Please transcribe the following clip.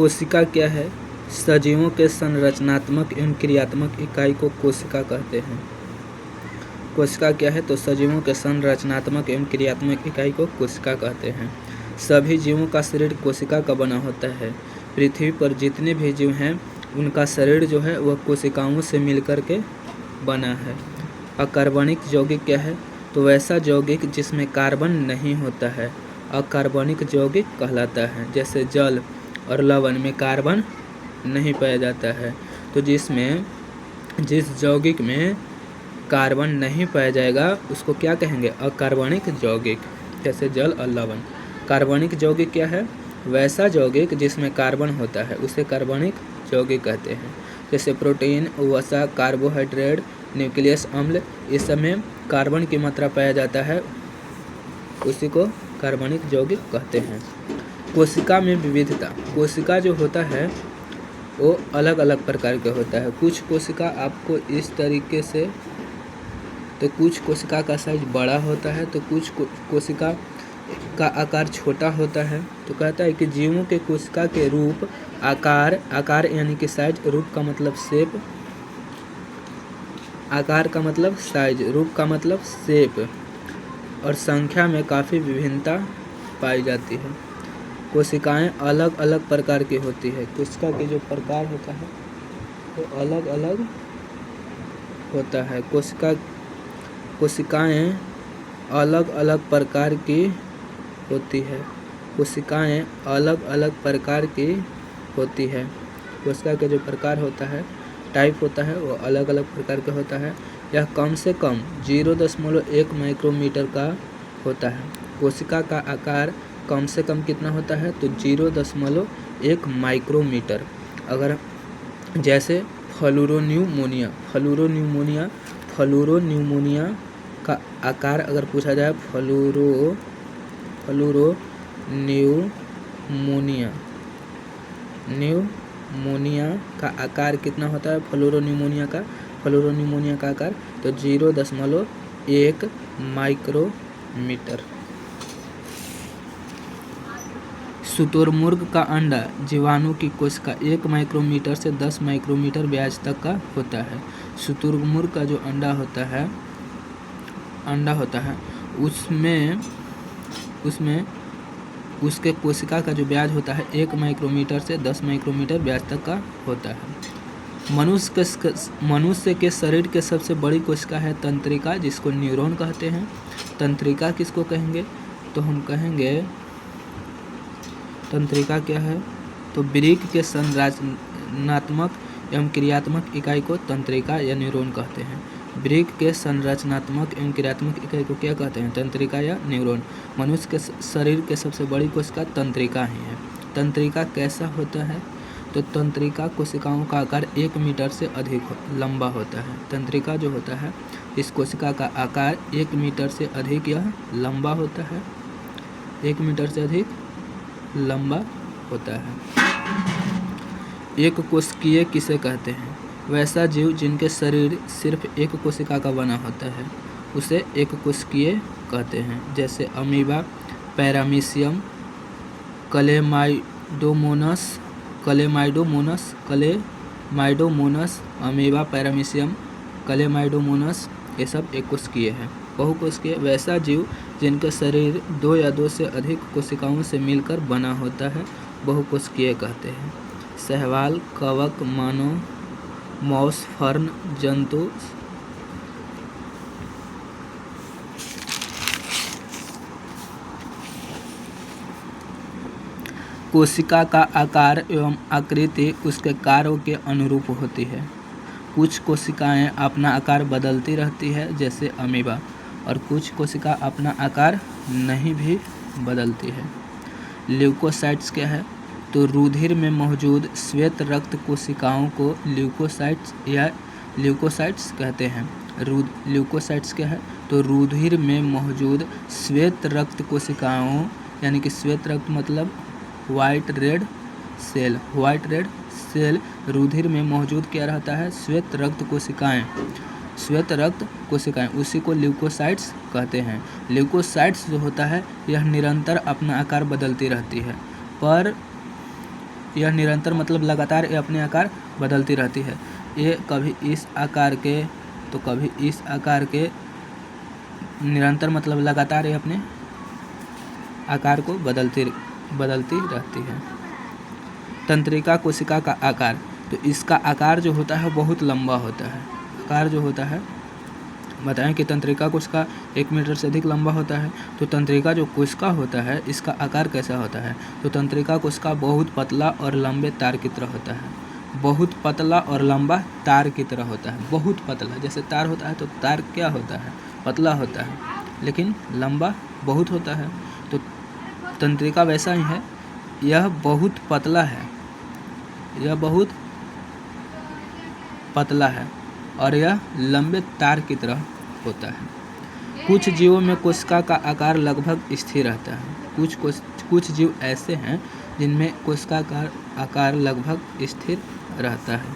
कोशिका क्या है? सजीवों के संरचनात्मक एवं क्रियात्मक इकाई को कोशिका कहते हैं। कोशिका क्या है? तो सजीवों के संरचनात्मक एवं क्रियात्मक इकाई को कोशिका कहते हैं। सभी जीवों का शरीर कोशिका का बना होता है। पृथ्वी पर जितने भी जीव हैं उनका शरीर जो है वह कोशिकाओं से मिलकर के बना है। अकार्बनिक यौगिक क्या है? तो वैसा यौगिक जिसमें कार्बन नहीं होता है अकार्बनिक यौगिक कहलाता है। जैसे जल और लवण में कार्बन नहीं पाया जाता है, तो जिस यौगिक में कार्बन नहीं पाया जाएगा उसको क्या कहेंगे? अकार्बनिक यौगिक। जैसे जल और लवण। कार्बनिक यौगिक क्या है? वैसा यौगिक जिसमें कार्बन होता है उसे कार्बनिक यौगिक कहते हैं। जैसे प्रोटीन, वसा, कार्बोहाइड्रेट, न्यूक्लियस अम्ल, इस सब में कार्बन की मात्रा पाया जाता है, उसी को कार्बनिक यौगिक कहते हैं। कोशिका में विविधता। कोशिका जो होता है वो अलग अलग प्रकार का होता है। कुछ कोशिका आपको इस तरीके से, तो कुछ कोशिका का साइज बड़ा होता है, तो कुछ कोशिका का आकार छोटा होता है। तो कहता है कि जीवों के कोशिका के रूप, आकार यानी कि साइज, रूप का मतलब शेप, आकार का मतलब साइज, रूप का मतलब शेप, और संख्या में काफ़ी विभिन्नता पाई जाती है। कोशिकाएं अलग अलग प्रकार की होती है। कोशिका के जो प्रकार होता है वो अलग अलग होता है। कोशिकाएं अलग अलग प्रकार की होती है। कोशिकाएं अलग अलग प्रकार की होती है। कोशिका के जो प्रकार होता है, टाइप होता है, वो अलग अलग प्रकार का होता है। यह कम से कम 0.1 माइक्रोमीटर का होता है। कोशिका का आकार कम से कम कितना होता है? तो 0.1 माइक्रोमीटर। अगर जैसे फ्लूरोन्यूमोनिया का आकार अगर पूछा जाए, न्यूमोनिया का आकार कितना होता है? फ्लूरोन्यूमोनिया का आकार तो 0.1 माइक्रोमीटर। शुतुरमुर्ग का अंडा जीवाणु की कोशिका 1 माइक्रोमीटर से 10 माइक्रोमीटर व्यास तक का होता है। शुतुरमुर्ग का जो अंडा होता है उसमें उसके कोशिका का जो व्यास होता है 1 माइक्रोमीटर से 10 माइक्रोमीटर व्यास तक का होता है। मनुष्य के शरीर के सबसे बड़ी कोशिका है तंत्रिका, जिसको न्यूरॉन कहते हैं। तंत्रिका किसको कहेंगे? तो हम कहेंगे तंत्रिका क्या है? तो वृक्क के संरचनात्मक एवं क्रियात्मक इकाई को तंत्रिका या न्यूरॉन कहते हैं। वृक्क के संरचनात्मक एवं क्रियात्मक इकाई को क्या कहते हैं? तंत्रिका या न्यूरॉन। मनुष्य के शरीर के सबसे बड़ी कोशिका तंत्रिका ही है। तंत्रिका कैसा होता है? तो तंत्रिका कोशिकाओं का आकार 1 मीटर से अधिक लंबा होता है। तंत्रिका जो होता है इस कोशिका का आकार 1 मीटर से अधिक यह लंबा होता है। 1 मीटर से अधिक लंबा होता है। एक कोशिकीय किसे कहते हैं? वैसा जीव जिनके शरीर सिर्फ एक कोशिका का बना होता है उसे एक कोशिकीय कहते हैं। जैसे amoeba, paramecium, Chlamydomonas, amoeba, paramecium, Chlamydomonas, ये सब एक कोशिकीय है। बहुकोशिकीय वैसा जीव जिनका शरीर 2 या 2 से अधिक कोशिकाओं से मिलकर बना होता है बहुकोशिकीय कहते हैं। शैवाल, कवक, मौस, फर्न, जंतु। कोशिका का आकार एवं आकृति उसके कार्यों के अनुरूप होती है। कुछ कोशिकाएं अपना आकार बदलती रहती है जैसे अमीबा, और कुछ कोशिका अपना आकार नहीं भी बदलती है। ल्यूकोसाइट्स क्या है? तो रुधिर में मौजूद श्वेत रक्त कोशिकाओं को ल्यूकोसाइट्स कहते हैं। ल्यूकोसाइट्स क्या है? तो रुधिर में मौजूद श्वेत रक्त कोशिकाओं, यानी कि श्वेत रक्त मतलब व्हाइट रेड सेल, रुधिर में मौजूद क्या रहता है? श्वेत रक्त कोशिकाएं, उसी को ल्यूकोसाइट्स कहते हैं। ल्यूकोसाइट्स जो होता है यह निरंतर अपना आकार बदलती रहती है, पर यह निरंतर मतलब लगातार ये अपने आकार बदलती रहती है। ये कभी इस आकार के तो कभी इस आकार के, निरंतर मतलब लगातार ये अपने आकार को बदलती रहती है। तंत्रिका कोशिका का आकार, तो इसका आकार जो होता है बहुत लंबा होता है। आकार जो होता है, बताएं कि तंत्रिका कोशिका 1 मीटर से अधिक लंबा होता है। तो तंत्रिका जो कोशिका होता है इसका आकार कैसा होता है? तो तंत्रिका कोशिका बहुत पतला और लंबे तार की तरह होता है। बहुत पतला और लंबा तार की तरह होता है। बहुत पतला, जैसे तार होता है तो तार क्या होता है? पतला होता है, लेकिन लंबा बहुत होता है। तो तंत्रिका वैसा ही है, यह बहुत पतला है, यह बहुत पतला है और यह लंबे तार की तरह होता है। कुछ जीवों में कोशिका का आकार लगभग स्थिर रहता है। कुछ जीव ऐसे हैं जिनमें कोशिका का आकार लगभग स्थिर रहता है।